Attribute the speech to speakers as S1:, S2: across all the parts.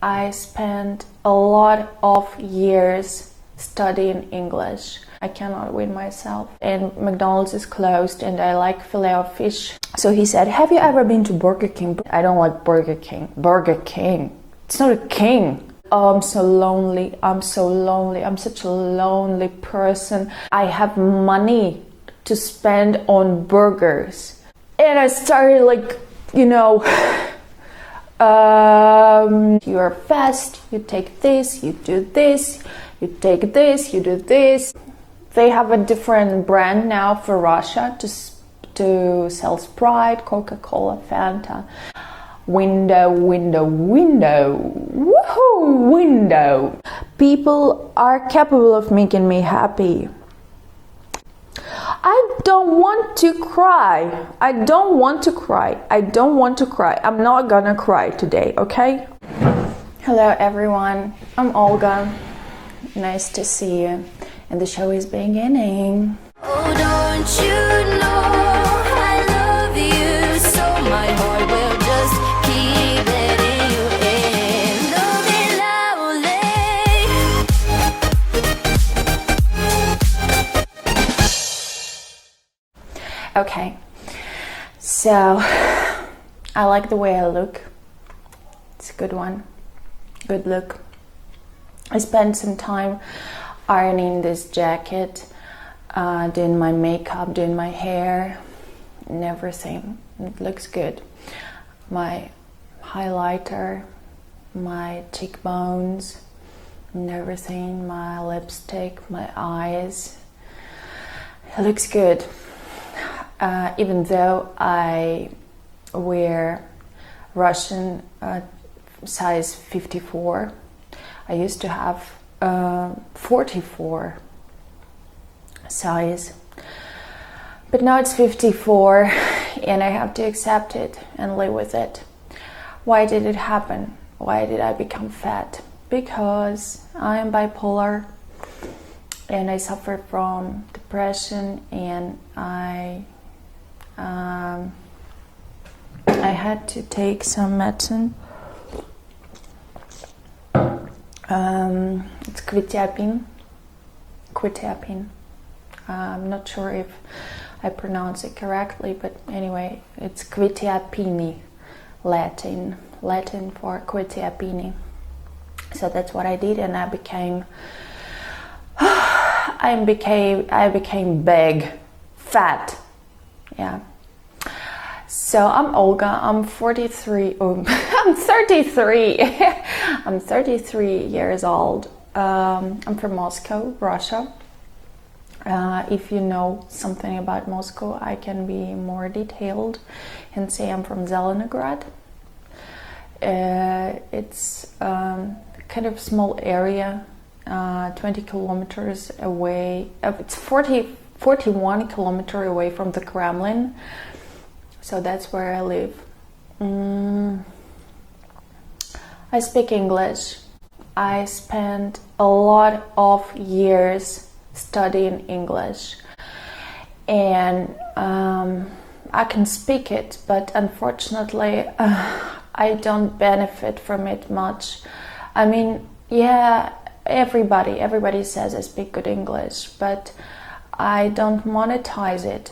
S1: I spent a lot of years studying English. I cannot win myself. And McDonald's is closed and I like filet of fish. So he said, have you ever been to Burger King? I don't like Burger King. Burger King. It's not a king. Oh, I'm so lonely. I'm so lonely. I'm such a lonely person. I have money to spend on burgers. And I started like, you know, you are fast, you take this, you do this, you take this, you do this. They have a different brand now for Russia to sell Sprite, Coca-Cola, Fanta. Window. Woohoo! Window. People are capable of making me happy. I don't want to cry. I don't want to cry. I'm not gonna cry today, okay? Hello everyone, I'm Olga. Nice to see you. And the show is beginning.
S2: Oh, don't you know I love you so my heart will just keep letting you in. Love it loudly.
S1: Okay, so I like the way I look. It's a good one. Good look. I spent some time ironing this jacket, doing my makeup, doing my hair and everything. It looks good. My highlighter, my cheekbones and everything, my lipstick, my eyes. It looks good. Even though I wear Russian size 54, I used to have 44 size, but now it's 54 and I have to accept it and live with it. Why did it happen? Why did I become fat? Because I am bipolar and I suffer from depression, and I had to take some medicine. It's quetiapine. I'm not sure if I pronounce it correctly, but anyway, it's quetiapine, Latin for quetiapine. So that's what I did, and I became big, fat. Yeah. So I'm Olga, I'm 43, I'm 33, I'm 33 years old. I'm from Moscow, Russia. If you know something about Moscow, I can be more detailed and say I'm from Zelenograd. It's kind of small area, 20 kilometers away, it's 41 kilometers away from the Kremlin. So that's where I live. I speak English. I spent a lot of years studying English, and I can speak it, but unfortunately I don't benefit from it much. I mean, yeah, everybody says I speak good English, but I don't monetize it.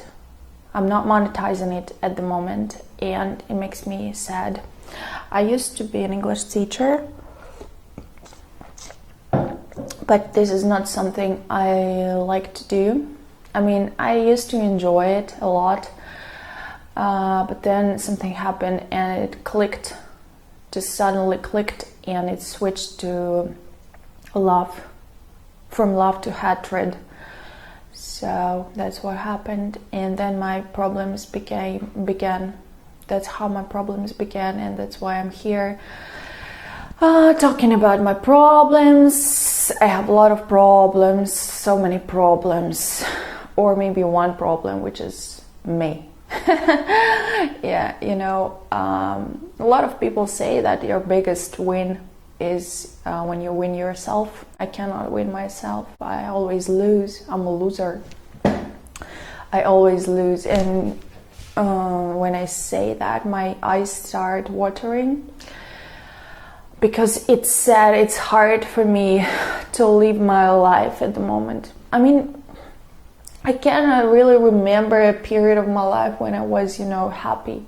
S1: I'm not monetizing it at the moment, and it makes me sad. I used to be an English teacher, but this is not something I like to do. I mean, I used to enjoy it a lot, but then something happened and it clicked, just suddenly clicked, and it switched to love, from love to hatred. So that's what happened, and then my problems began. That's how my problems began, and that's why I'm here talking about my problems. I have a lot of problems, so many problems, or maybe one problem, which is me. Yeah, you know, a lot of people say that your biggest win is when you win yourself. I cannot win myself. I always lose. I'm a loser. I always lose, and when I say that, my eyes start watering. because it's sad, it's hard for me to live my life at the moment. I mean, I cannot really remember a period of my life when I was, happy.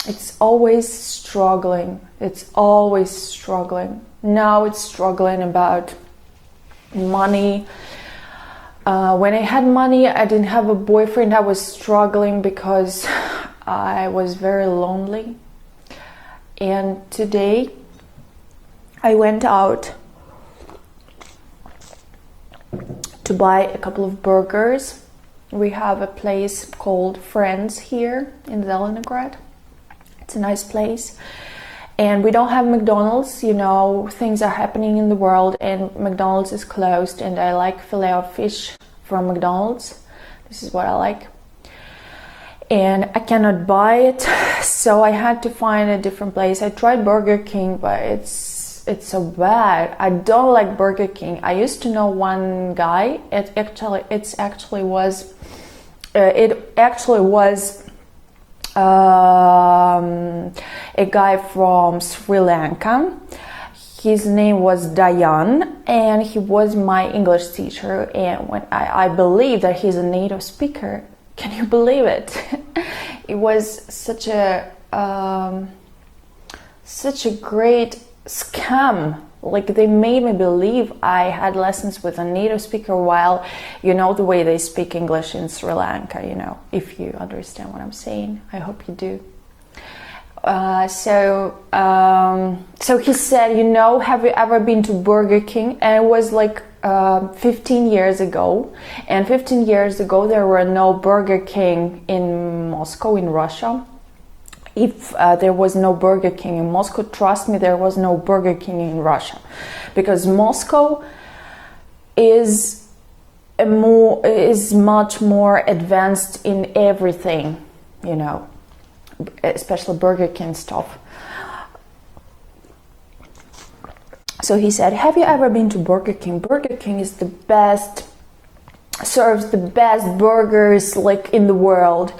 S1: It's always struggling. It's always struggling. Now it's struggling about money. When I had money, I didn't have a boyfriend. I was struggling because I was very lonely. And today I went out to buy a couple of burgers. We have a place called Friends here in Zelenograd. It's a nice place. And we don't have McDonald's, things are happening in the world and McDonald's is closed, and I like filet of fish from McDonald's. This is what I like. And I cannot buy it, so I had to find a different place. I tried Burger King, but it's so bad. I don't like Burger King. I used to know one guy. It actually was a guy from Sri Lanka. His name was Dayan, and he was my English teacher. And when I believe that he's a native speaker. Can you believe it? It was such a great scam. Like, they made me believe I had lessons with a native speaker, while the way they speak English in Sri Lanka, if you understand what I'm saying. I hope you do. So he said, have you ever been to Burger King? And it was like 15 years ago. And 15 years ago, there were no Burger King in Moscow, in Russia. If there was no Burger King in Moscow, trust me, there was no Burger King in Russia, because Moscow is much more advanced in everything, especially Burger King stuff. So he said, have you ever been to Burger King? Burger King is the best, serves the best burgers like in the world.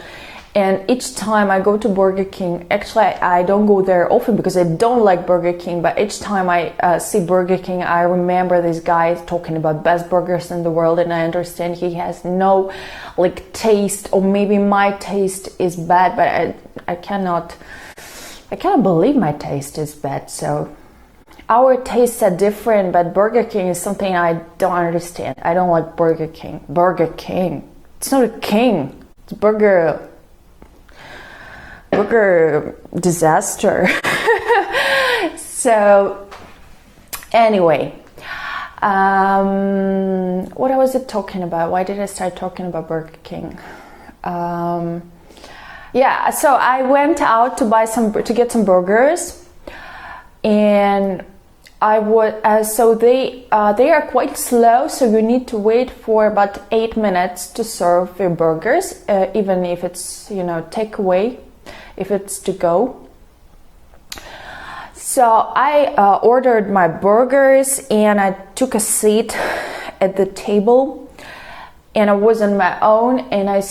S1: And each time I go to Burger King, actually I don't go there often because I don't like Burger King, but each time I see Burger King, I remember this guy talking about best burgers in the world, and I understand he has no taste, or maybe my taste is bad, but I cannot believe my taste is bad. So our tastes are different, but Burger King is something I don't understand. I don't like Burger King. Burger King. It's not a king. It's burger disaster. So anyway, what was it talking about? Why did I start talking about Burger King? Yeah, so I went out to get some burgers, and I would so they are quite slow, so you need to wait for about 8 minutes to serve your burgers, even if it's takeaway, if it's to go. So I ordered my burgers, and I took a seat at the table, and I was on my own, and I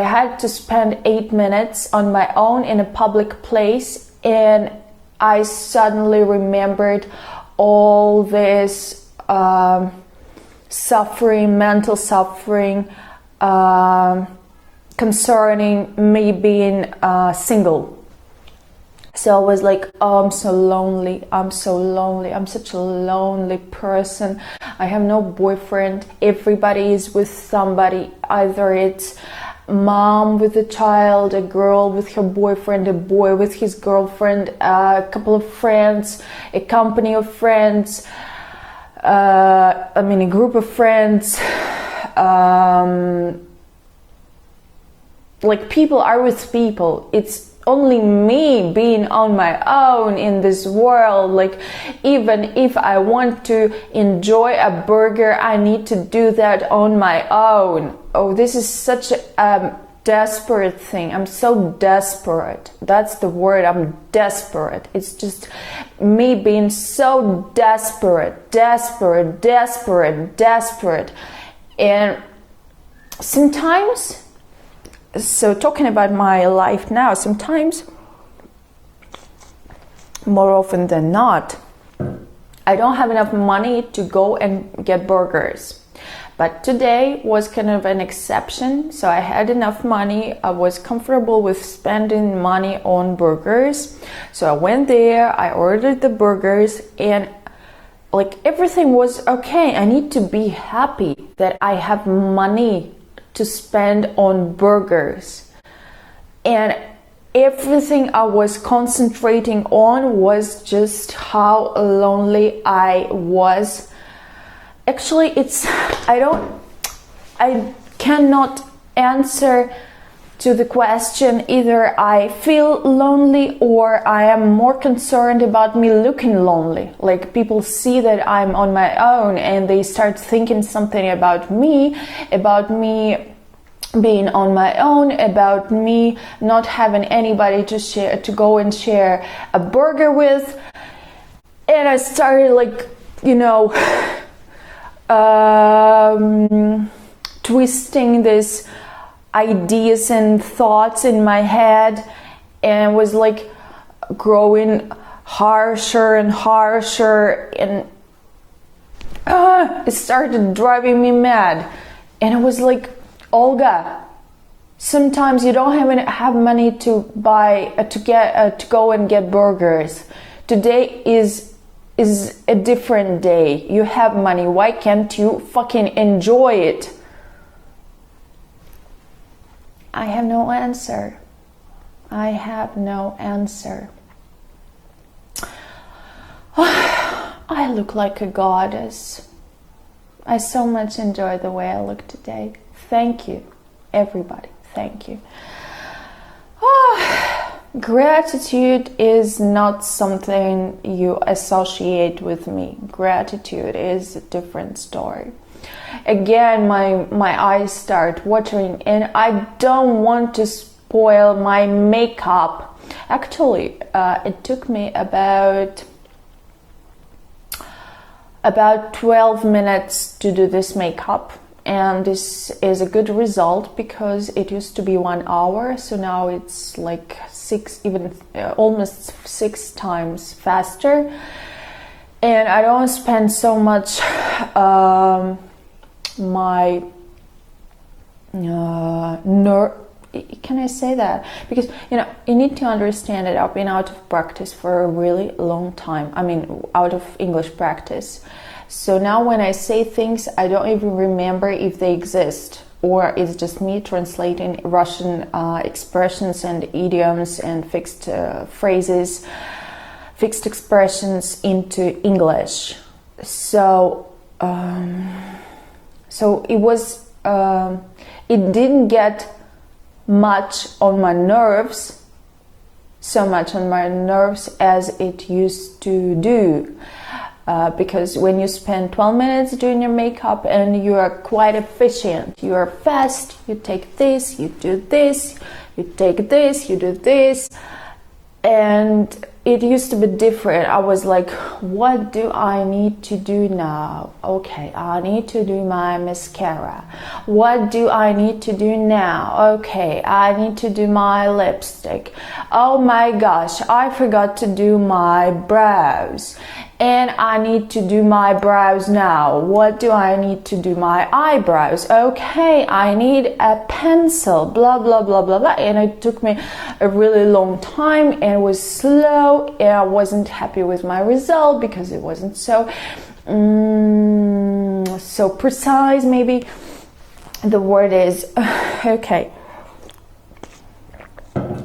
S1: had to spend 8 minutes on my own in a public place, and I suddenly remembered all this suffering, mental suffering, concerning me being single. So I was like, oh, I'm so lonely, I'm such a lonely person. I have no boyfriend. Everybody is with somebody. Either it's mom with a child, a girl with her boyfriend, a boy with his girlfriend, a couple of friends, a company of friends, a group of friends. People are with people. It's only me being on my own in this world. Even if I want to enjoy a burger, I need to do that on my own. Oh, this is such a desperate thing. I'm so desperate. That's the word. I'm desperate. It's just me being so desperate. And sometimes, so talking about my life now, sometimes more often than not, I don't have enough money to go and get burgers. But today was kind of an exception, so I had enough money. I was comfortable with spending money on burgers. So I went there, I ordered the burgers, and like everything was okay. I need to be happy that I have money to spend on burgers. And everything I was concentrating on was just how lonely I was. Actually, I cannot answer to the question. Either I feel lonely or I am more concerned about me looking lonely. Like people see that I'm on my own and they start thinking something about me being on my own, about me not having anybody to go and share a burger with. And I started like, twisting these ideas and thoughts in my head, and was like growing harsher and harsher, and it started driving me mad. And I was like, Olga, sometimes you don't have money to buy to go and get burgers. Today is a different day. You have money. Why can't you fucking enjoy it? I have no answer. I have no answer. I look like a goddess. I so much enjoy the way I look today. Thank you, everybody. Thank you. Gratitude is not something you associate with me. Gratitude is a different story. Again, my eyes start watering, and I don't want to spoil my makeup. Actually, it took me about 12 minutes to do this makeup. And this is a good result because it used to be 1 hour, so now it's like almost 6 times faster. And I don't spend so much my can I say that? Because you need to understand that I've been out of practice for a really long time. I mean, out of English practice. So now when I say things, I don't even remember if they exist, or it's just me translating Russian expressions and idioms and fixed phrases, fixed expressions into English. So it was, it didn't get much on my nerves, so much on my nerves as it used to do. Because when you spend 12 minutes doing your makeup and you are quite efficient, you are fast, you take this, you do this, you take this, you do this, and it used to be different. I was like, what do I need to do now? Okay, I need to do my mascara. What do I need to do now? Okay, I need to do my lipstick. Oh my gosh, I forgot to do my brows. And I need to do my brows now. What do I need to do? My eyebrows. Okay, I need a pencil, blah, blah, blah, blah, blah. And it took me a really long time, and it was slow, and I wasn't happy with my result because it wasn't so precise, maybe the word is. Okay.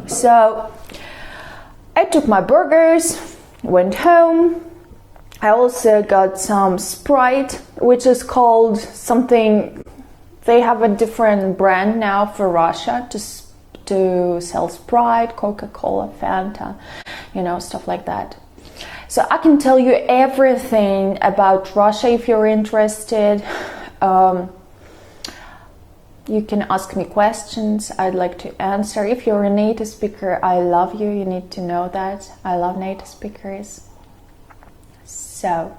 S1: So I took my burgers, went home. I also got some Sprite, which is called something, they have a different brand now for Russia to sell Sprite, Coca-Cola, Fanta, stuff like that. So I can tell you everything about Russia if you're interested. You can ask me questions, I'd like to answer. If you're a native speaker, I love you, you need to know that. I love native speakers. So,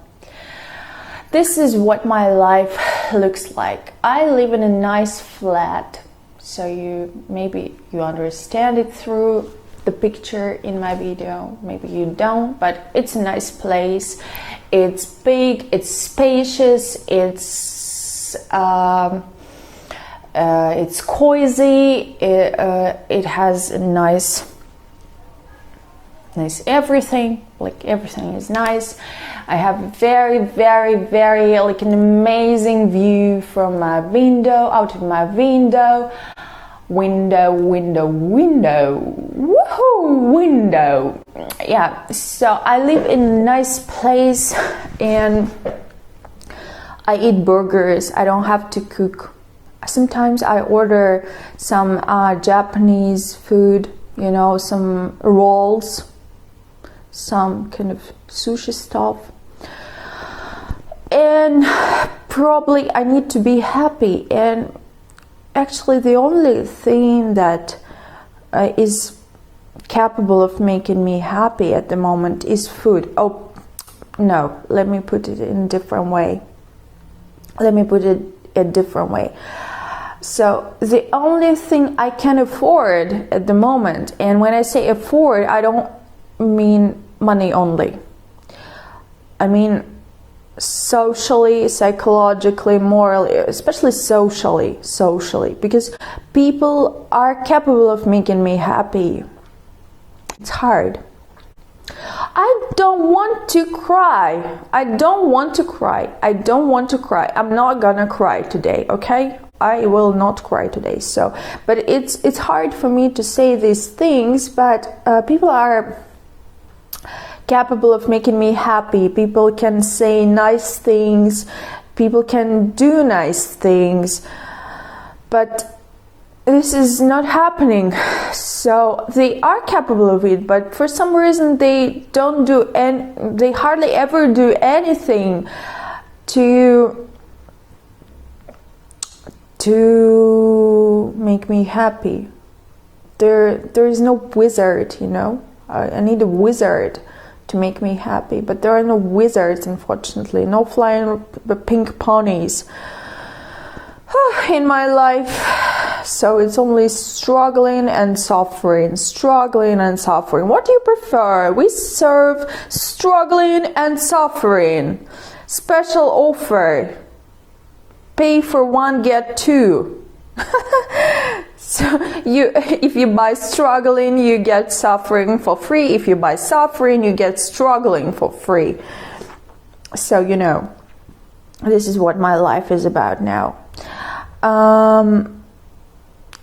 S1: this is what my life looks like. I live in a nice flat, so maybe you understand it through the picture in my video, maybe you don't, but it's a nice place. It's big, it's spacious, it's cozy, it has a nice everything, like everything is nice. I have a very like an amazing view from my window, out of my window. Woohoo, window. Yeah, so I live in a nice place and I eat burgers. I don't have to cook. Sometimes I order some Japanese food, you know, some rolls, some kind of sushi stuff. And probably I need to be happy, and actually the only thing that is capable of making me happy at the moment is food. Oh no, let me put it in a different way. So the only thing I can afford at the moment, and when I say afford, I don't mean money only. I mean socially, psychologically, morally, especially socially, because people are capable of making me happy. It's hard. I don't want to cry. I'm not gonna cry today, okay? I will not cry today. So, but it's hard for me to say these things, but people are capable of making me happy. People can say nice things, people can do nice things, but this is not happening. So they are capable of it, but for some reason they don't do, and they hardly ever do anything to make me happy. There is no wizard, you know. I need a wizard to make me happy, but there are no wizards, unfortunately. No flying pink ponies in my life. So it's only struggling and suffering. What do you prefer? We serve struggling and suffering. Special offer. Pay for one, get two. So if you buy struggling, you get suffering for free. If you buy suffering, you get struggling for free. So, you know, this is what my life is about now.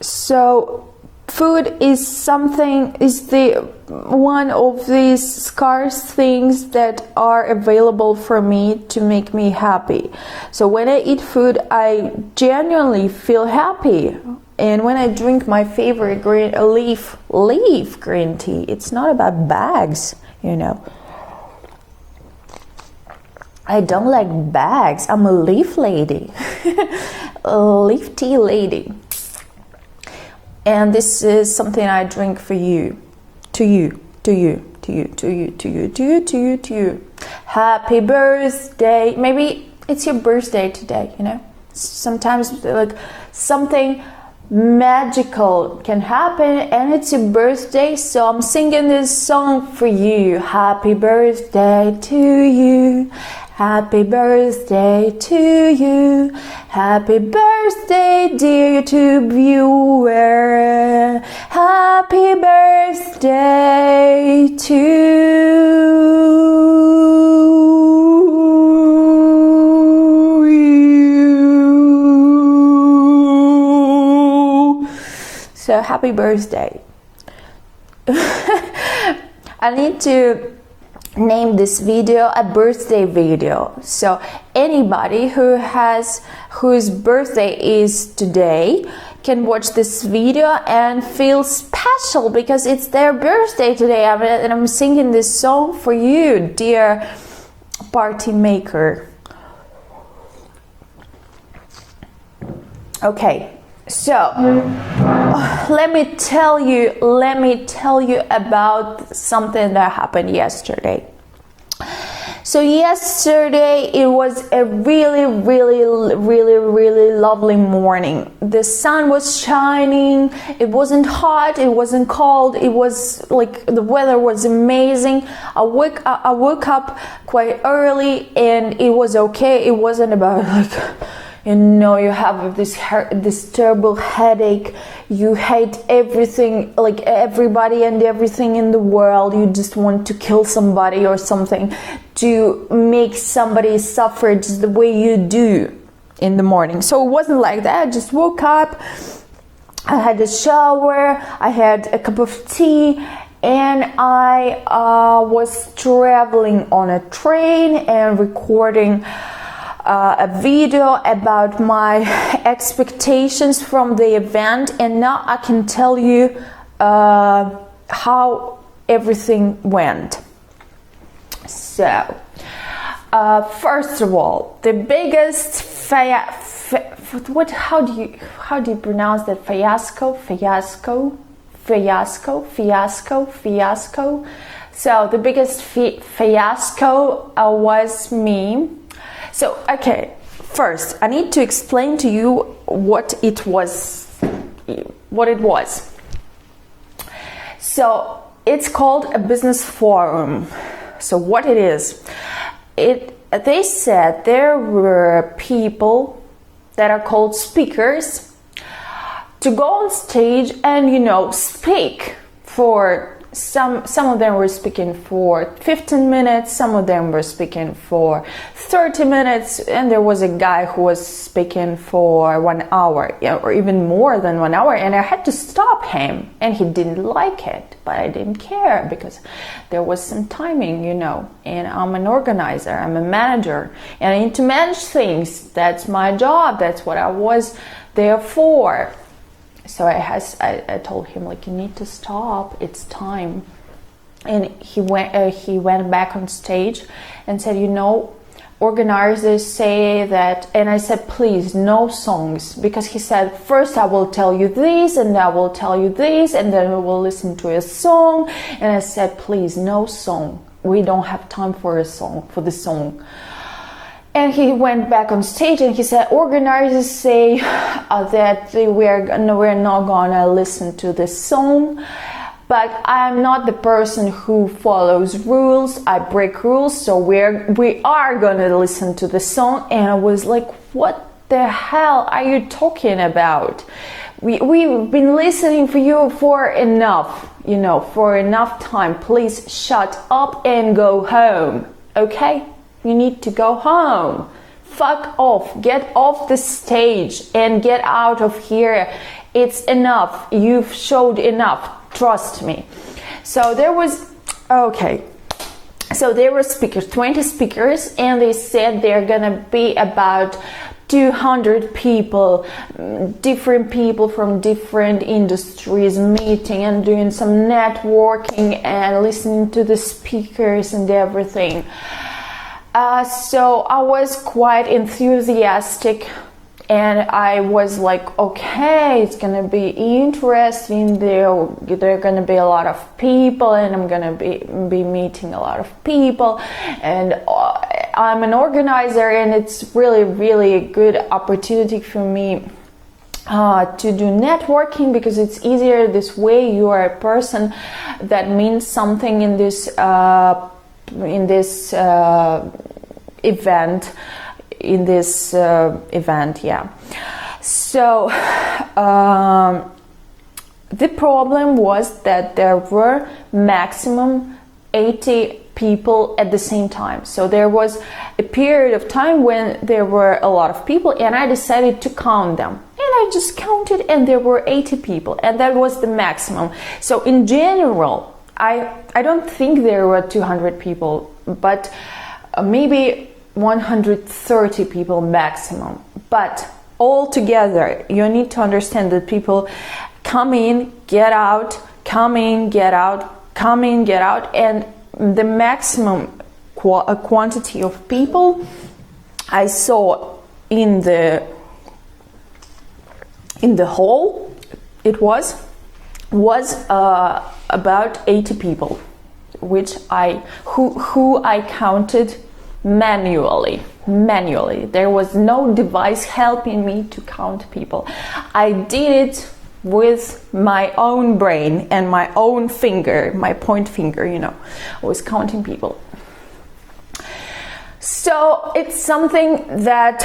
S1: So food is the one of these scarce things that are available for me to make me happy. So when I eat food, I genuinely feel happy. And when I drink my favorite leaf green tea, it's not about bags, you know. I don't like bags. I'm a leaf lady, a leaf tea lady. And this is something I drink for you, to you. Happy birthday. Maybe it's your birthday today, you know. Sometimes like something magical can happen and it's your birthday, so I'm singing this song for you. Happy birthday to you. Happy birthday to you. Happy birthday, dear YouTube viewer. Happy birthday to you. So happy birthday. I need to name this video a birthday video. So anybody whose birthday is today can watch this video and feel special because it's their birthday today, and I'm singing this song for you, dear party maker. Okay, so let me tell you about something that happened yesterday. So yesterday it was a really lovely morning. The sun was shining, it wasn't hot, it wasn't cold, it was like the weather was amazing. I woke up quite early and it was okay. It wasn't about like, you know, you have this terrible headache, you hate everything, like everybody and everything in the world, you just want to kill somebody or something, to make somebody suffer just the way you do in the morning. So it wasn't like that. I just woke up, I had a shower, I had a cup of tea, and I was traveling on a train and recording a video about my expectations from the event, and now I can tell you how everything went. So, first of all, the biggest how do you pronounce that? Fiasco. So the biggest fiasco was me. So, okay, first I need to explain to you what it was. So it's called a business forum. So what it is, they said there were people that are called speakers to go on stage and, you know, speak for some of them were speaking for 15 minutes, some of them were speaking for 30 minutes, and there was a guy who was speaking for 1 hour, or even more than 1 hour, and I had to stop him, and he didn't like it, but I didn't care because there was some timing, you know, and I'm an organizer, I'm a manager, and I need to manage things. That's my job, that's what I was there for. So I told him, like, you need to stop, it's time. And he went back on stage and said, you know, organizers say that, and I said, please, no songs, because he said, first I will tell you this, and I will tell you this, and then we will listen to a song. And I said, please, no song, we don't have time for the song. And he went back on stage and he said, organizers say that we're not gonna listen to this song, but I'm not the person who follows rules. I break rules, so we are gonna listen to the song. And I was like, what the hell are you talking about? We've been listening for you for enough, you know, for enough time. Please shut up and go home, okay? You need to go home. Fuck off. Get off the stage and get out of here. It's enough. You've showed enough. Trust me. So there was, okay. So there were speakers, 20 speakers, and they said they're gonna be about 200 people, different people from different industries meeting and doing some networking and listening to the speakers and everything. So I was quite enthusiastic, and I was like, okay, it's gonna be interesting. There are gonna be a lot of people, and I'm gonna be meeting a lot of people, and I'm an organizer, and it's really a good opportunity for me to do networking, because it's easier this way. You are a person that means something in this event, yeah. So the problem was that there were maximum 80 people at the same time. So there was a period of time when there were a lot of people, and I decided to count them. And I just counted, and there were 80 people, and that was the maximum. So in general, I don't think there were 200 people, but maybe 130 people maximum. But all together, you need to understand that people come in, get out, come in, get out, come in, get out, and the maximum quantity of people I saw in the hall, it was about 80 people, which who I counted manually. There was no device helping me to count people. I did it with my own brain and my own finger, my point finger, you know. I was counting people. So it's something that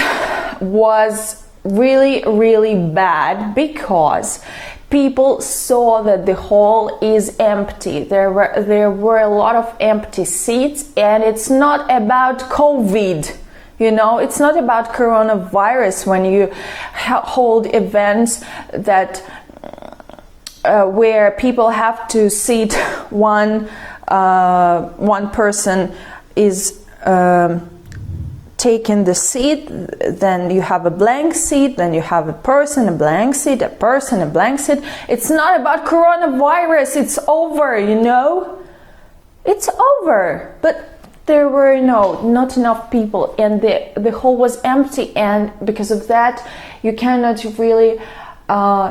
S1: was really, really bad because people saw that the hall is empty. There were a lot of empty seats, and it's not about COVID. You know, it's not about coronavirus when you hold events that where people have to sit one person is taking the seat, then you have a blank seat, then you have a person, a blank seat, a person, a blank seat. It's not about coronavirus. It's over, you know. It's over. But there were not enough people, and the hall was empty, and because of that you cannot really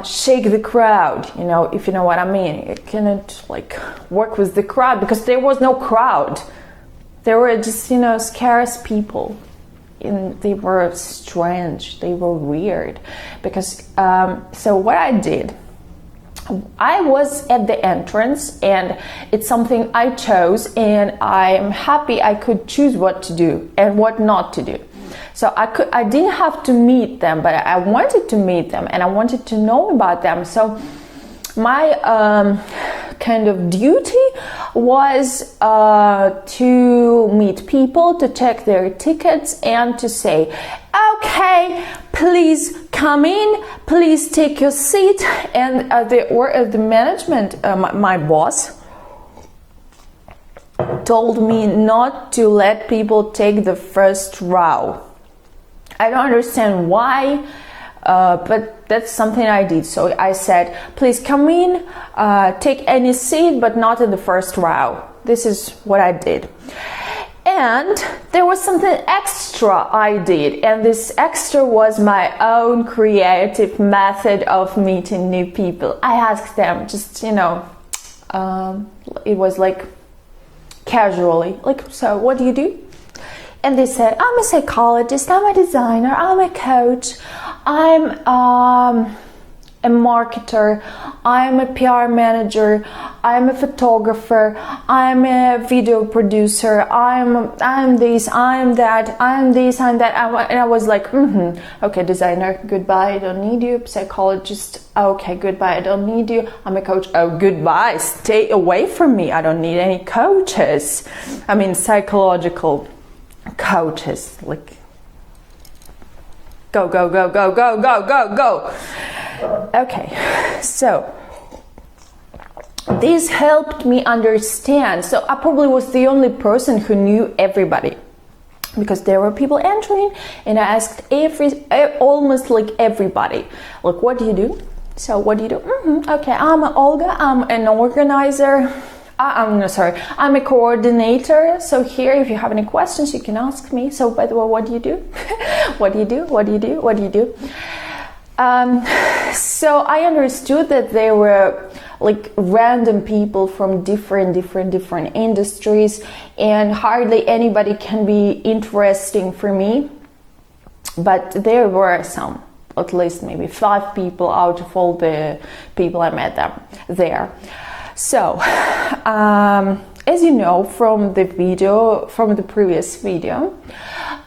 S1: shake the crowd, you know, if you know what I mean. You cannot like work with the crowd because there was no crowd. There were just, you know, scarce people, and they were strange, they were weird. Because so what I did, I was at the entrance, and it's something I chose, and I'm happy I could choose what to do and what not to do. So I didn't have to meet them, but I wanted to meet them, and I wanted to know about them. So my kind of duty was to meet people, to check their tickets, and to say, okay, please come in, please take your seat. And the management, my boss, told me not to let people take the first row. I don't understand why, but that's something I did. So I said, please come in, take any seat, but not in the first row. This is what I did. And there was something extra I did, and this extra was my own creative method of meeting new people. I asked them just, you know, it was like casually, like, so what do you do? And they said, I'm a psychologist, I'm a designer, I'm a coach, I'm a marketer, I'm a PR manager, I'm a photographer, I'm a video producer, I'm this, I'm that, I'm this, I'm that. And I was like, okay, designer, goodbye, I don't need you. Psychologist, okay, goodbye, I don't need you. I'm a coach, oh, goodbye, stay away from me, I don't need any coaches. I mean, psychological coaches, like, go, go, go, go, go, go, go, go. Okay, so this helped me understand. So I probably was the only person who knew everybody, because there were people entering, and I asked almost like everybody, like, what do you do? So what do you do? Okay, I'm Olga, I'm an organizer. I'm a coordinator. So here, if you have any questions, you can ask me. So by the way, what do you do? What do you do? What do you do? What do you do? So I understood that there were like random people from different industries, and hardly anybody can be interesting for me. But there were some, at least maybe 5 people out of all the people I met there. So, as you know from the previous video,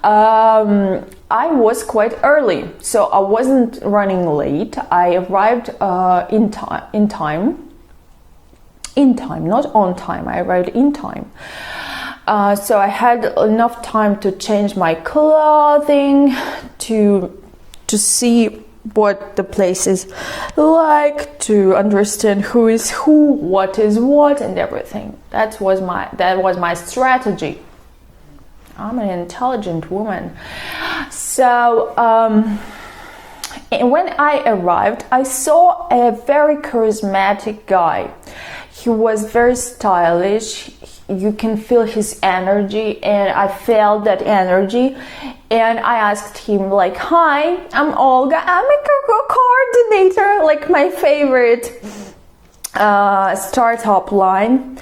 S1: I was quite early, so I wasn't running late. I arrived in time, not on time. I arrived in time. So I had enough time to change my clothing, to see what the place is like, to understand who is who, what is what, and everything. That was my strategy. I'm an intelligent woman. So when I arrived, I saw a very charismatic guy. He was very stylish. You can feel his energy, and I felt that energy. And I asked him, like, hi, I'm Olga, I'm a coordinator, like my favorite startup line.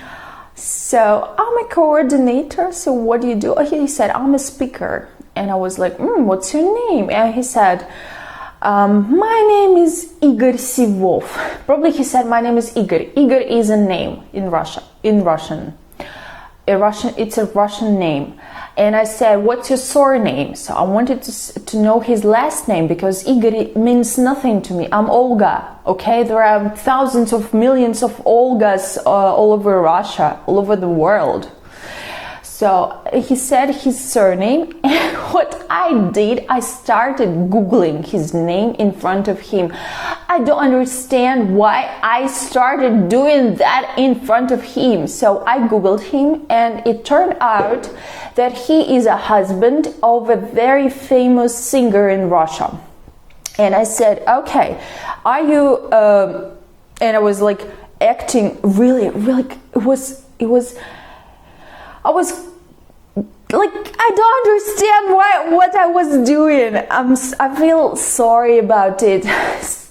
S1: So I'm a coordinator. So what do you do? He said, I'm a speaker. And I was like, what's your name? And he said, my name is Igor Sivov. Probably he said, my name is Igor. Igor is a name in Russia, in Russian. It's a Russian name. And I said, what's your surname? So I wanted to know his last name, because Igor means nothing to me. I'm Olga, okay? There are thousands of millions of Olgas all over Russia, all over the world. So he said his surname, and what I did, I started Googling his name in front of him. I don't understand why I started doing that in front of him. So I Googled him, and it turned out that he is a husband of a very famous singer in Russia. And I said, okay, are you, and I was like acting really, I was like, I don't understand what I was doing. I feel sorry about it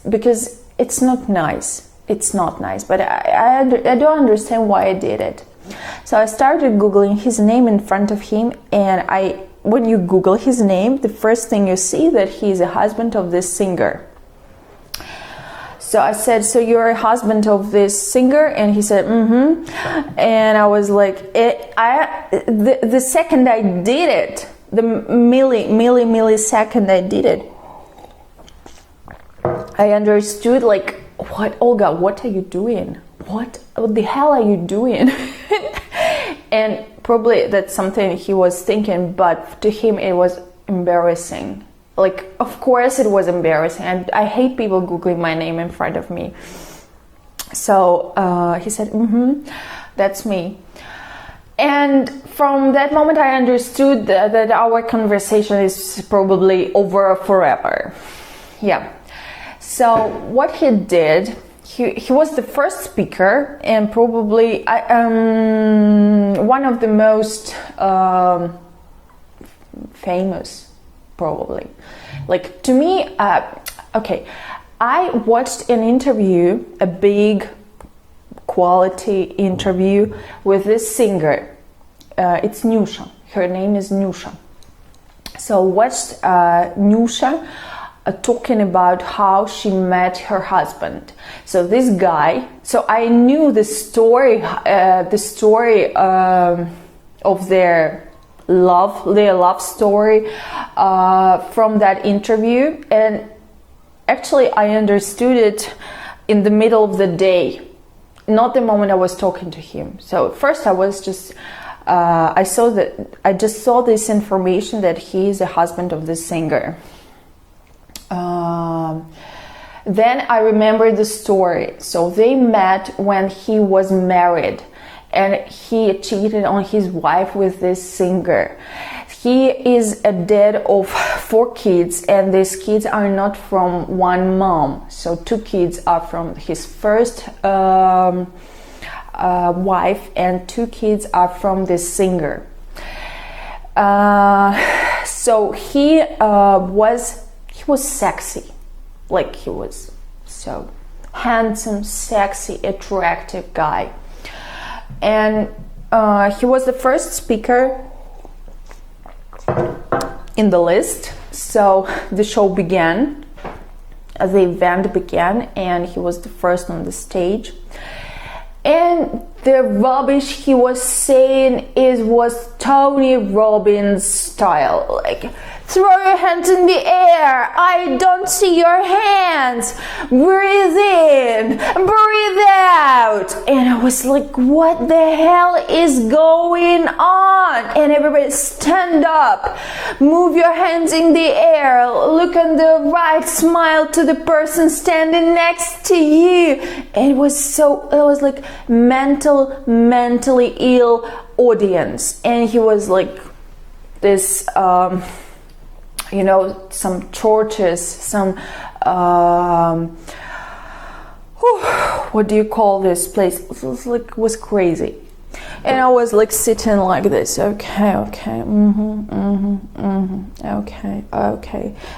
S1: because it's not nice. It's not nice, but I don't understand why I did it. So I started Googling his name in front of him, and when you Google his name, the first thing you see that he is a husband of this singer. So I said, so you're a husband of this singer? And he said, And I was like, the second I did it, the millisecond I did it, I understood, like, what, Olga, what are you doing? What the hell are you doing? And probably that's something he was thinking, but to him it was embarrassing. Like, of course it was embarrassing, and I hate people Googling my name in front of me. So he said, that's me. And from that moment I understood that our conversation is probably over forever. Yeah. So what he did, he was the first speaker, and probably one of the most famous, probably. Like, to me, okay, I watched an interview, a big quality interview with this singer. It's Nyusha. Her name is Nyusha. So watched Nyusha talking about how she met her husband. So this guy, so I knew the story of their love story from that interview, and actually I understood it in the middle of the day, not the moment I was talking to him. So first I was just I just saw this information that he is a husband of the singer. Then I remember the story. So they met when he was married, and he cheated on his wife with this singer. He is a dad of 4 kids, and these kids are not from one mom. So 2 kids are from his first wife, and 2 kids are from this singer. So he was sexy, like he was so handsome, sexy, attractive guy. And he was the first speaker in the list. So the show began, the event began, and he was the first on the stage. And the rubbish he was saying was Tony Robbins style, like, throw your hands in the air, I don't see your hands, breathe in, breathe out. And I was like, what the hell is going on? And everybody, stand up, move your hands in the air, look on the right, smile to the person standing next to you. And it was like mentally ill audience. And he was like this some churches, some what do you call this place? It was crazy. And I was like sitting like this, okay, okay.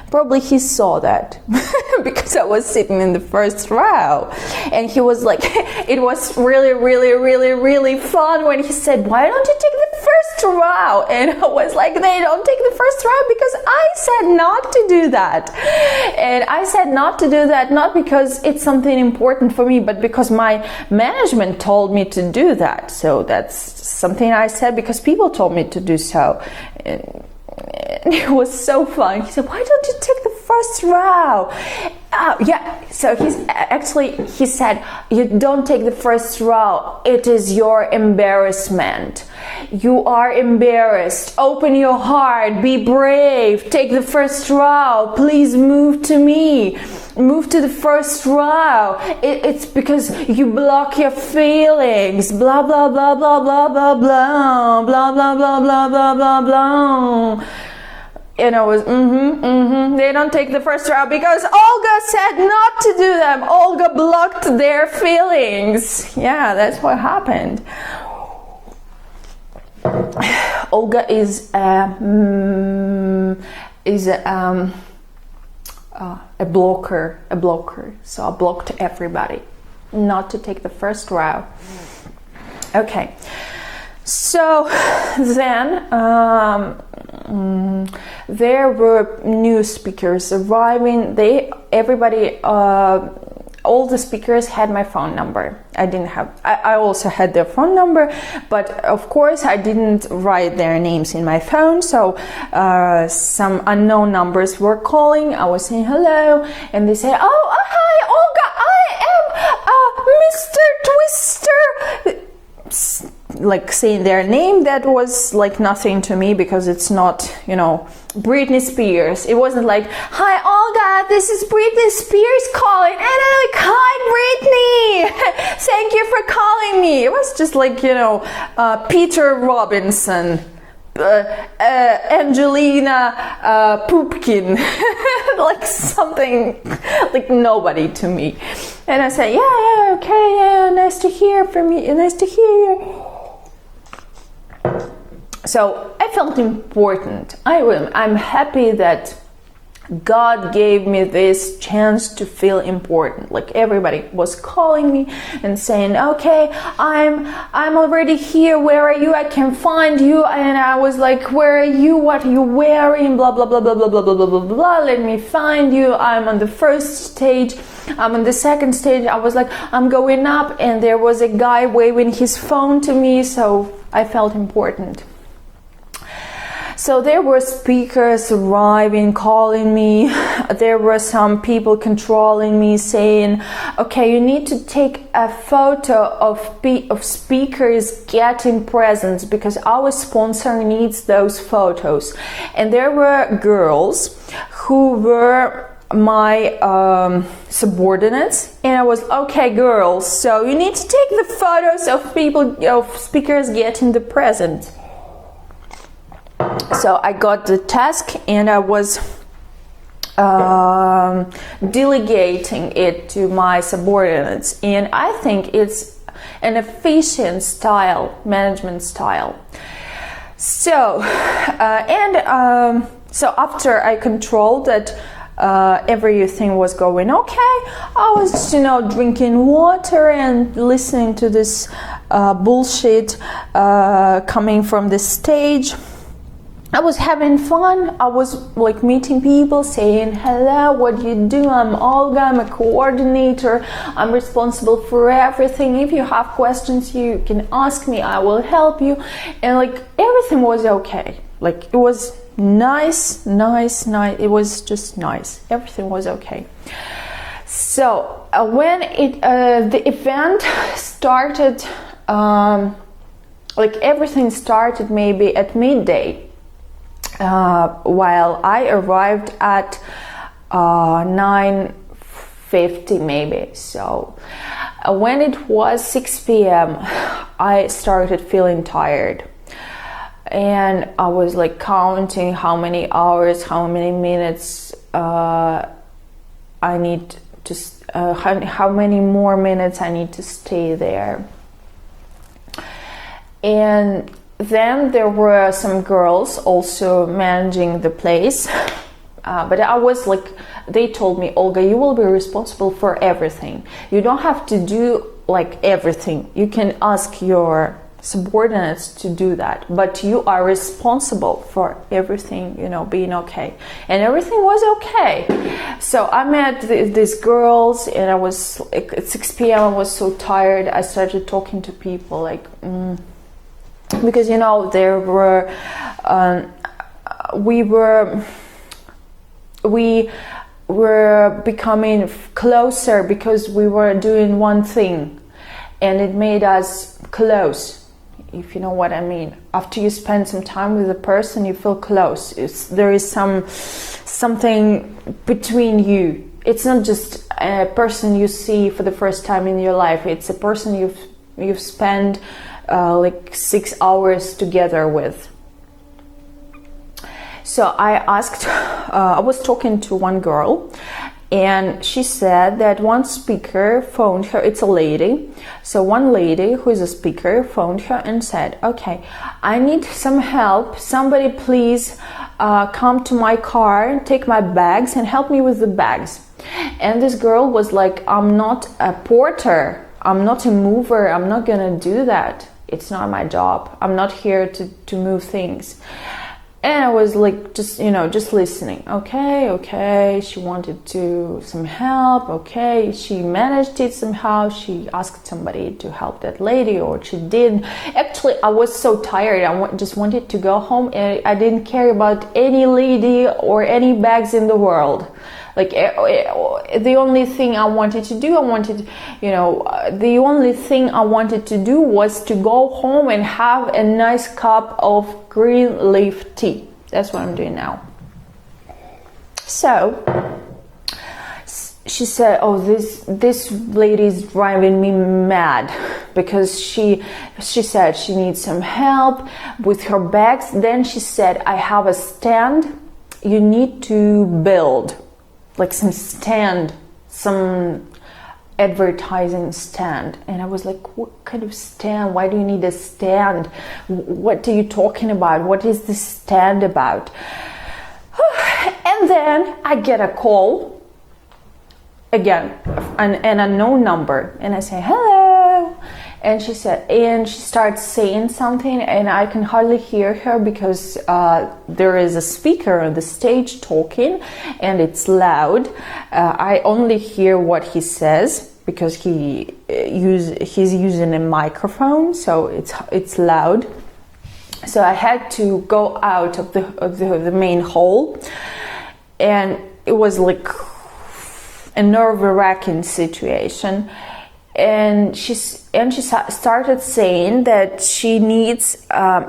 S1: Probably he saw that because I was sitting in the first row. And he was like, it was really fun when he said, why don't you take the first row? And I was like, they don't take the first row because I said not to do that. And I said not to do that, not because it's something important for me, but because my management told me to do that. So that's something I said because people told me to do so. And it was so fun. He said, why don't you take the first row? Yeah, so he said, you don't take the first row. It is your embarrassment. You are embarrassed. Open your heart. Be brave. Take the first row. Please move to me. Move to the first row. It's because you block your feelings. Blah, blah, blah, blah, blah, blah, blah, blah, blah, blah, blah, blah, blah, blah. And I was, they don't take the first row because Olga said not to do them. Olga blocked their feelings. Yeah, that's what happened. Olga is a blocker. So I blocked everybody not to take the first row. Okay. So then there were new speakers arriving. All the speakers had my phone number. I also had their phone number, but of course I didn't write their names in my phone. So some unknown numbers were calling. I was saying hello, and they said, "Oh, hi, Olga. I am Mr. Twister." Like saying their name, that was like nothing to me because it's not, Britney Spears. It wasn't like, hi Olga, this is Britney Spears calling, and I'm like, hi Britney, thank you for calling me. It was just like, Peter Robinson, Angelina Poopkin, like something like nobody to me. And I said, yeah, okay, yeah, nice to hear from you, nice to hear you. So I felt important. I'm happy that God gave me this chance to feel important. Like everybody was calling me and saying, okay, I'm already here, where are you? I can find you. And I was like, where are you? What are you wearing? Blah, blah, blah, blah, blah, blah, blah, blah, blah, blah. Let me find you. I'm on the first stage. I'm on the second stage. I was like, I'm going up, and there was a guy waving his phone to me, so I felt important. So there were speakers arriving, calling me. There were some people controlling me, saying, okay, you need to take a photo of speakers getting presents because our sponsor needs those photos. And there were girls who were my subordinates, and I was, okay girls, so you need to take the photos of speakers getting the present. So I got the task, and I was delegating it to my subordinates, and I think it's an efficient style, management style. So so after I controlled that everything was going okay, I was just, drinking water and listening to this bullshit coming from the stage. I was having fun. I was like meeting people, saying hello, what do you do? I'm Olga, I'm a coordinator, I'm responsible for everything. If you have questions, you can ask me, I will help you. And like everything was okay. Like it was nice. It was just nice. Everything was okay. So when the event started, like everything started maybe at midday. While I arrived at 9:50 maybe. So when it was 6 p.m. I started feeling tired, and I was like counting how many hours, how many minutes I need to how many more minutes I need to stay there. And then there were some girls also managing the place. But I was like, they told me, Olga, you will be responsible for everything. You don't have to do like everything. You can ask your subordinates to do that, but you are responsible for everything, you know, being okay. And everything was okay. So I met these girls, and I was like, at 6 p.m. I was so tired. I started talking to people like, because, you know, there were, we were becoming closer because we were doing one thing, and it made us close, if you know what I mean. After you spend some time with a person, you feel close. There is something between you. It's not just a person you see for the first time in your life. It's a person you've spent like 6 hours together with. So I was talking to one girl, and she said that one speaker phoned her. It's a lady. So one lady who is a speaker phoned her and said, okay, I need some help. Somebody please come to my car, take my bags and help me with the bags. And this girl was like, I'm not a porter. I'm not a mover. I'm not gonna do that. It's not my job. I'm not here to move things. And I was like, just, you know, just listening. Okay, she wanted some help. Okay, she managed it somehow. She asked somebody to help that lady, or she did. Actually, I was so tired. I just wanted to go home, and I didn't care about any lady or any bags in the world. Like, the only thing I wanted to do, the only thing I wanted to do was to go home and have a nice cup of green leaf tea. That's what I'm doing now. So she said, oh, this lady is driving me mad, because she said she needs some help with her bags. Then she said, I have a stand you need to build, like some stand, some advertising stand. And I was like, what kind of stand? Why do you need a stand? What are you talking about? What is this stand about? And then I get a call again, an unknown number, and I say, hello. And she starts saying something, and I can hardly hear her because there is a speaker on the stage talking, and it's loud. I only hear what he says because he's using a microphone, so it's loud. So I had to go out of the main hall, and it was like a nerve-wracking situation. And she started saying that she needs. I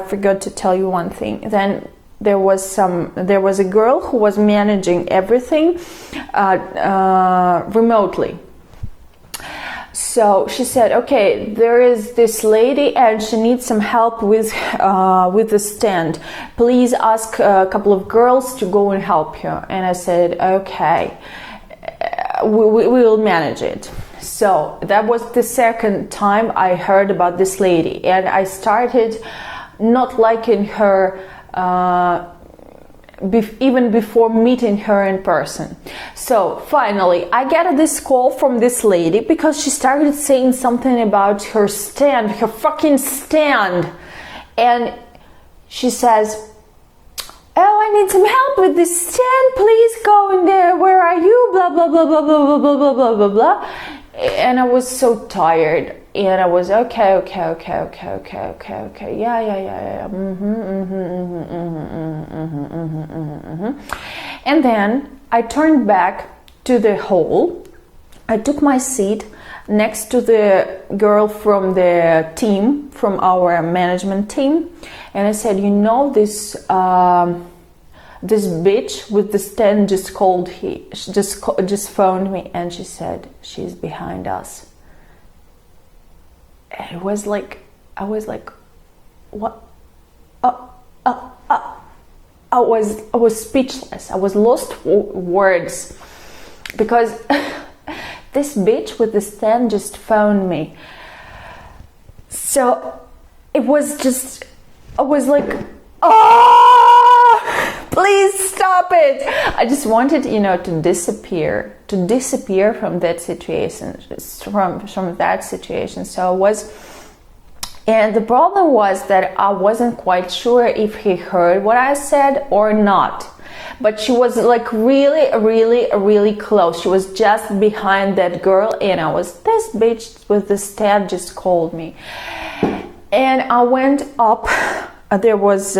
S1: forgot to tell you one thing. Then there was a girl who was managing everything remotely. So she said, okay, there is this lady and she needs some help with the stand. Please ask a couple of girls to go and help her. And I said, okay. We will manage it. So that was the second time I heard about this lady, and I started not liking her even before meeting her in person. So finally I get this call from this lady because she started saying something about her stand, her fucking stand, and she says, oh, I need some help with this stand. Please go in there. Where are you? Blah, blah, blah, blah, blah, blah, blah, blah, blah, blah, blah. And I was so tired. And I was, okay. Yeah. And then I turned back to the hall. I took my seat next to the girl from the team, from our management team, and I said, you know, this bitch with the stand just phoned me, and she said she's behind us. And it was like, I was like, what? I was speechless. I was lost for words because this bitch with the stand just phoned me. So it was just, I was like, oh, please stop it. I just wanted, you know, to disappear from that situation, from that situation. So I was, and the problem was that I wasn't quite sure if he heard what I said or not. But she was like really close. She was just behind that girl, and I was, this bitch with the stand just called me. And I went up, there was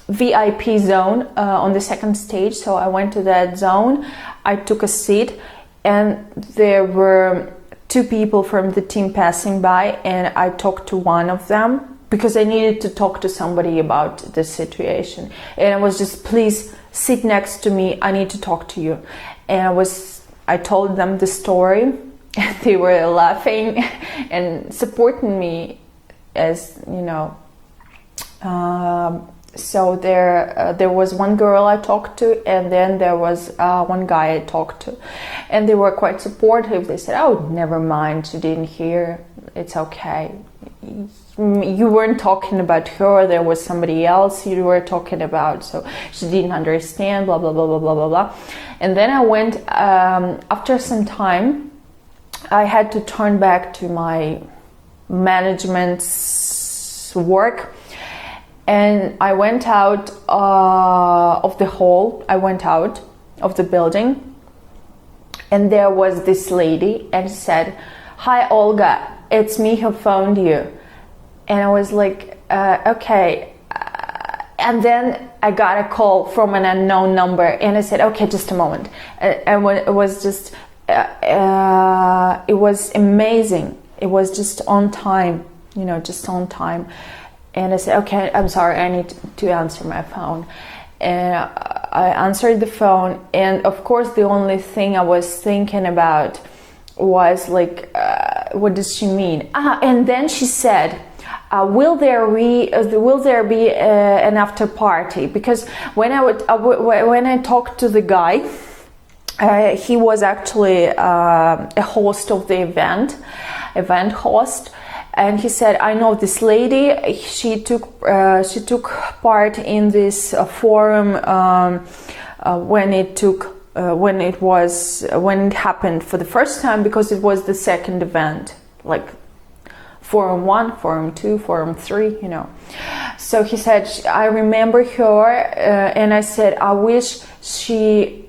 S1: VIP zone on the second stage, so I went to that zone. I took a seat, and there were two people from the team passing by, and I talked to one of them because I needed to talk to somebody about the situation. And I was just, please sit next to me, I need to talk to you. And I told them the story, and they were laughing and supporting me, as you know. So there was one girl I talked to, and then there was one guy I talked to, and they were quite supportive. They said, oh, never mind, she didn't hear, it's okay. You weren't talking about her, there was somebody else you were talking about, so she didn't understand, blah blah blah blah blah blah blah. And then I went, after some time I had to turn back to my management's work, and I went out of the hall, I went out of the building, and there was this lady, and she said, hi Olga, it's me who phoned you. And I was like, okay. And then I got a call from an unknown number, and I said, okay, just a moment. And it was just, it was amazing. It was just on time, you know, just on time. And I said, okay, I'm sorry, I need to answer my phone. And I answered the phone, and of course the only thing I was thinking about was like, what does she mean? And then she said, will there be an after party? Because when I talked to the guy, he was actually a host of the event host, and he said, I know this lady, she took part in this forum when it happened for the first time, because it was the second event, like Forum 1, Forum 2, Forum 3, you know. So he said, I remember her, and I said, I wish she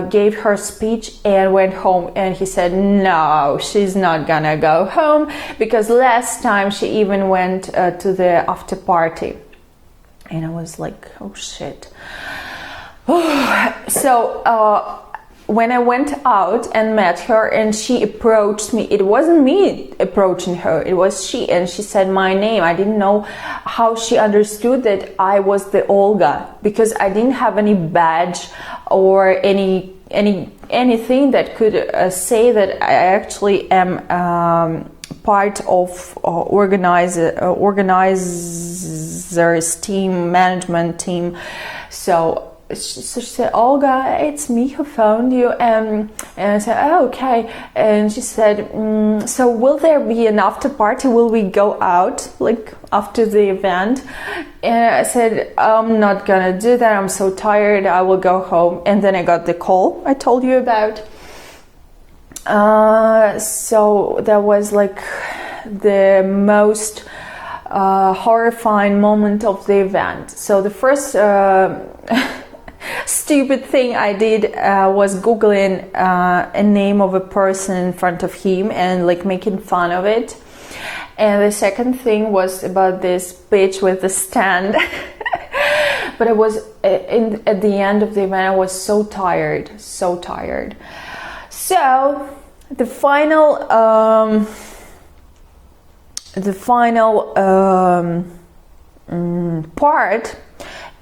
S1: gave her speech and went home. And he said, no, she's not gonna go home, because last time she even went to the after party. And I was like, oh shit. So when I went out and met her, and she approached me, it wasn't me approaching her, it was she, and she said my name. I didn't know how she understood that I was the Olga, because I didn't have any badge or anything that could say that I actually am part of organizers team, management team. So she said, Olga, it's me who phoned you. And I said, oh, okay. And she said, so will there be an after party? Will we go out like after the event? And I said, I'm not gonna do that, I'm so tired, I will go home. And then I got the call I told you about. So that was like the most horrifying moment of the event. So the first stupid thing I did was googling a name of a person in front of him and like making fun of it. And the second thing was about this bitch with the stand. But I was at the end of the event, I was so tired. So the final part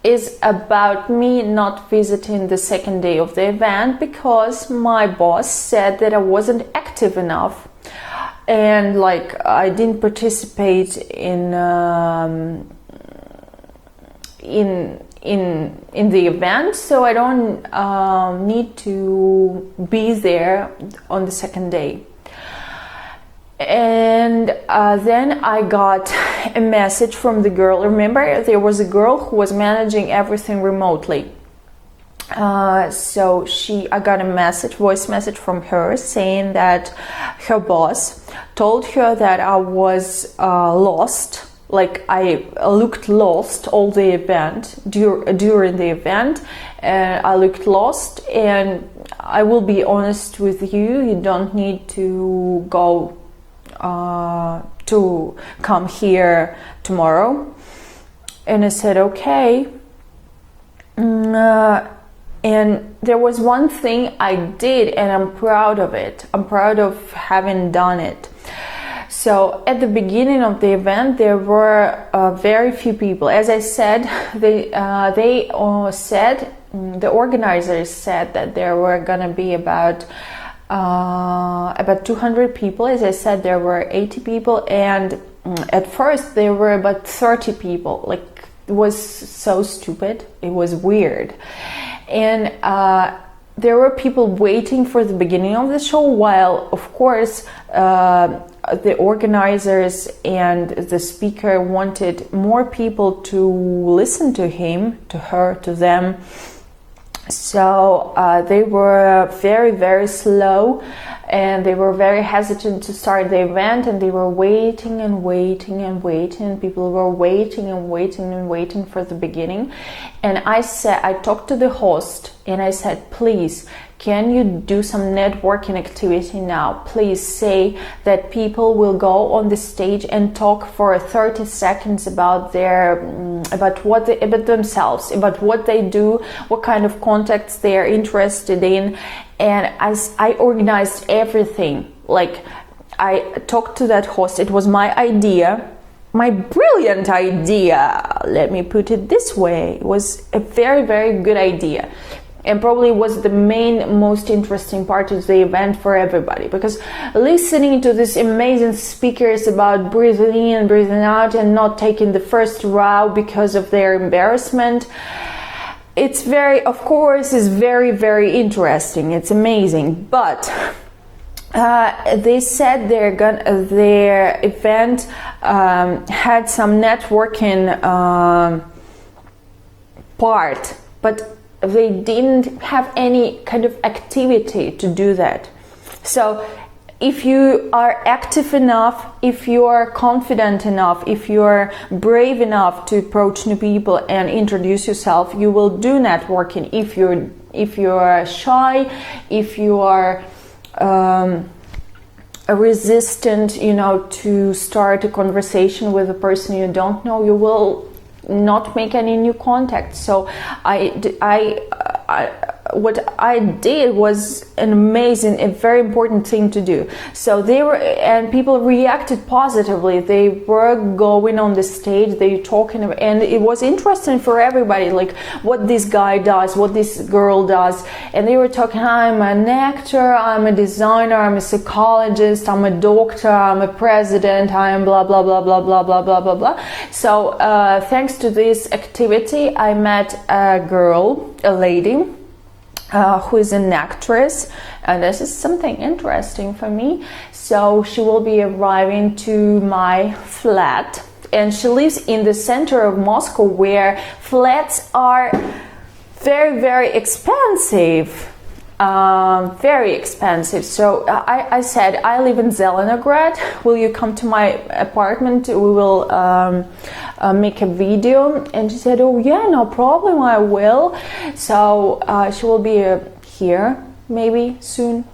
S1: is about me not visiting the second day of the event, because my boss said that I wasn't active enough, and like I didn't participate in the event, so I don't need to be there on the second day. And then I got a message from the girl. Remember, there was a girl who was managing everything remotely. So I got a voice message from her saying that her boss told her that I was lost. Like I looked lost all the event, during the event, I looked lost, and I will be honest with you, you don't need to go to come here tomorrow. And I said, okay. And there was one thing I did, and I'm proud of it. I'm proud of having done it. So at the beginning of the event, there were very few people. As I said, the organizers said that there were gonna be about 200 people. As I said, there were 80 people, and at first there were about 30 people. Like, it was so stupid. It was weird. And there were people waiting for the beginning of the show, while of course the organizers and the speaker wanted more people to listen to him, to her, to them. So they were very, very slow, and they were very hesitant to start the event, and they were waiting and waiting and waiting. People were waiting and waiting and waiting for the beginning. And I talked to the host and I said, please, can you do some networking activity now? Please say that people will go on the stage and talk for 30 seconds about about themselves, about what they do, what kind of contacts they are interested in. And as I organized everything, like I talked to that host, it was my idea, my brilliant idea, let me put it this way. It was a very, very good idea, and probably was the most interesting part of the event for everybody, because listening to these amazing speakers about breathing in and breathing out and not taking the first row because of their embarrassment, it's very, of course, is very, very interesting. It's amazing. But they said their event had some networking part, but they didn't have any kind of activity to do that. So if you are active enough, if you are confident enough, if you are brave enough to approach new people and introduce yourself, you will do networking. If you are shy, if you are resistant, to start a conversation with a person you don't know, you will not make any new contacts. So what I did was a very important thing to do. So people reacted positively. They were going on the stage, they were talking, and it was interesting for everybody, like what this guy does, what this girl does. And they were talking, I'm an actor, I'm a designer, I'm a psychologist, I'm a doctor, I'm a president, I am blah, blah, blah, blah, blah, blah, blah, blah, blah. So thanks to this activity, I met a lady, who is an actress, and this is something interesting for me. So she will be arriving to my flat, and she lives in the center of Moscow, where flats are very, very expensive. Very expensive. So I said, I live in Zelenograd, will you come to my apartment? We will make a video. And she said, oh yeah, no problem, I will. So she will be here maybe soon,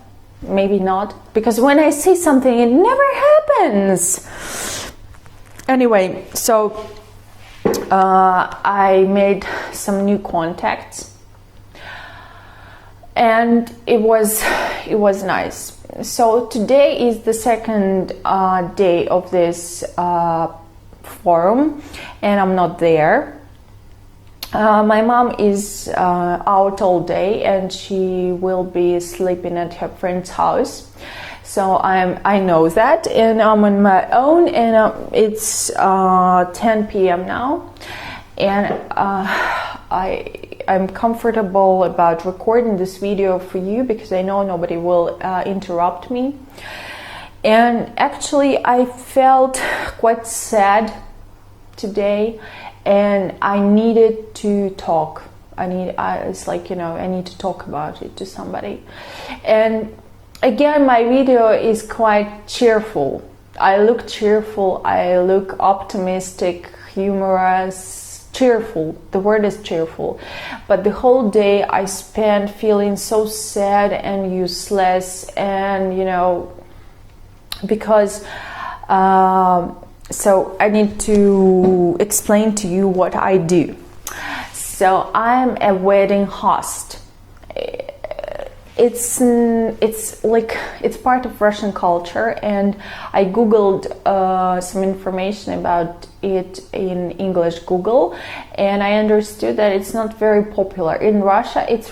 S1: maybe not, because when I say something, it never happens. Anyway, so I made some new contacts, and it was nice. So today is the second day of this forum, and I'm not there. My mom is out all day, and she will be sleeping at her friend's house. So I know that, and I'm on my own, and it's 10 p.m. now, and I'm comfortable about recording this video for you because I know nobody will interrupt me. And actually I felt quite sad today, and I needed to talk. It's like, I need to talk about it to somebody. And again, my video is quite cheerful. I look cheerful, I look optimistic, humorous, cheerful. The word is cheerful. But the whole day I spent feeling so sad and useless, and because so I need to explain to you what I do. So I'm a wedding host. It's part of Russian culture, and I googled some information about it in English Google, and I understood that it's not very popular in Russia. It's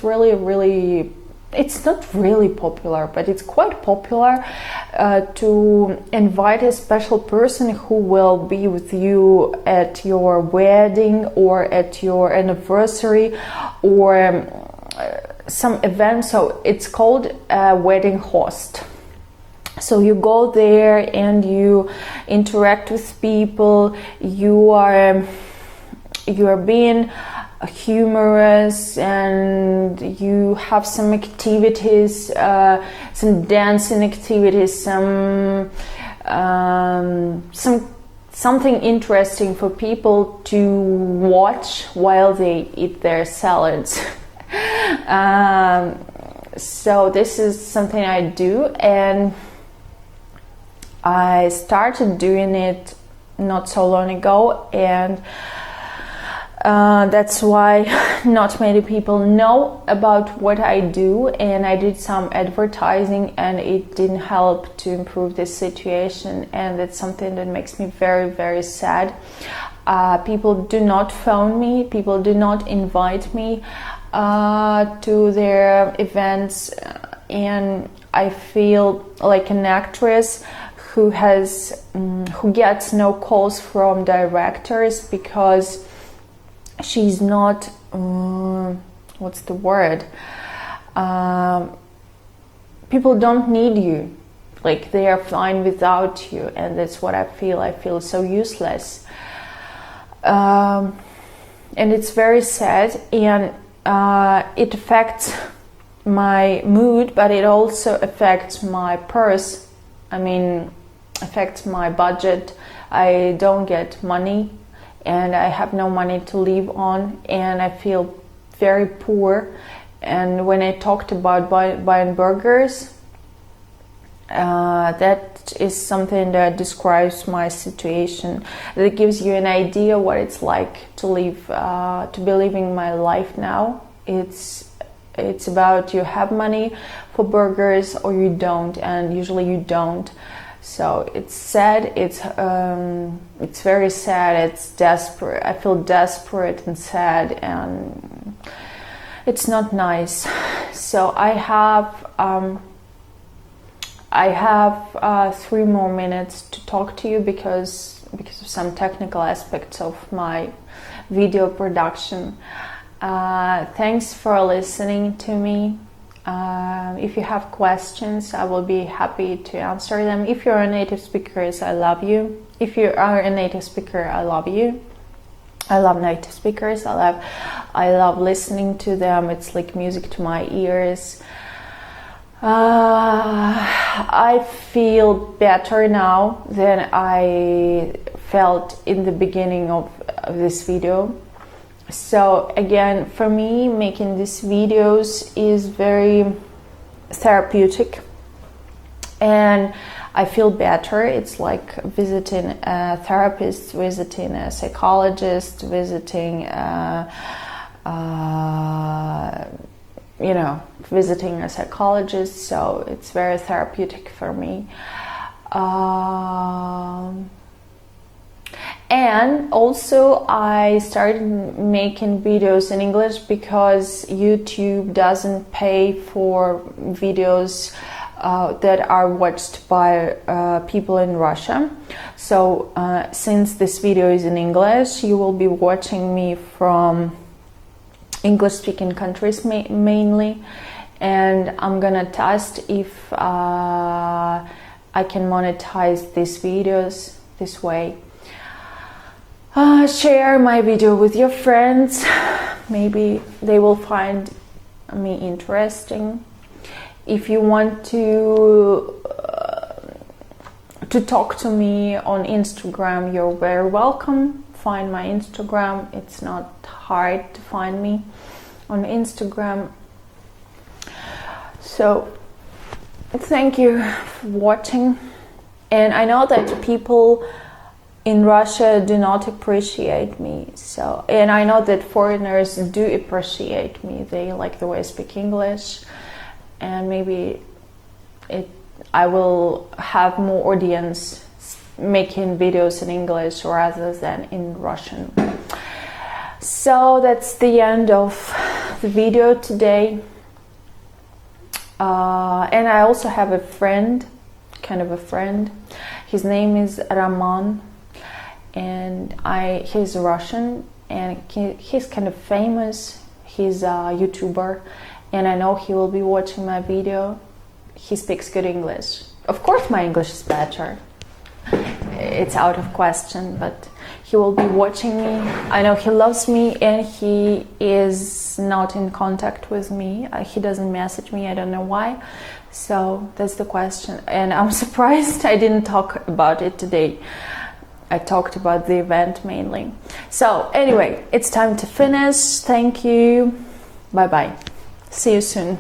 S1: it's not really popular, but it's quite popular to invite a special person who will be with you at your wedding or at your anniversary or some event. So it's called a wedding host. So you go there and you interact with people. You are being humorous, and you have some activities, some dancing activities, something interesting for people to watch while they eat their salads. So this is something I do, and I started doing it not so long ago, and that's why not many people know about what I do, and I did some advertising and it didn't help to improve this situation, and that's something that makes me very, very sad. People do not phone me, people do not invite me to their events, and I feel like an actress who gets no calls from directors because she's not what's the word, people don't need you, like they are fine without you, and that's what I feel so useless, and it's very sad, and it affects my mood, but it also affects my purse. Affects my budget. I don't get money, and I have no money to live on, and I feel very poor. And when I talked about buying burgers, that is something that describes my situation. That gives you an idea what it's like to live, to be living my life now. It's about you have money for burgers or you don't, and usually you don't. So it's sad, it's very sad, it's desperate. I feel desperate and sad, and it's not nice. So I have 3 more minutes to talk to you because of some technical aspects of my video production. Thanks for listening to me. If you have questions, I will be happy to answer them. If you're a native speaker, I love you. If you are a native speaker, I love you. I love native speakers. I love listening to them. It's like music to my ears. I feel better now than I felt in the beginning of this video. So again, for me, making these videos is very therapeutic, and I feel better. It's like visiting a therapist, visiting a psychologist, visiting visiting a psychologist. So it's very therapeutic for me. And also I started making videos in English because YouTube doesn't pay for videos that are watched by people in Russia. So since this video is in English, you will be watching me from English-speaking countries mainly, and I'm gonna test if I can monetize these videos this way. Share my video with your friends. Maybe they will find me interesting. If you want to talk to me on Instagram, you're very welcome. Find my Instagram. It's not hard to find me on Instagram. So thank you for watching. And I know that people in Russia do not appreciate me. And I know that foreigners do appreciate me. They like the way I speak English, and maybe I will have more audience making videos in English rather than in Russian. So that's the end of the video today. And I also have a friend, kind of a friend. His name is Roman, and he's Russian, and he's kind of famous. He's a YouTuber, and I know he will be watching my video. He speaks good English. Of course my English is better. It's out of question, but he will be watching me. I know he loves me, and he is not in contact with me. He doesn't message me. I don't know why. So that's the question. And I'm surprised I didn't talk about it today. I talked about the event mainly. So anyway, it's time to finish. Thank you. Bye bye. See you soon.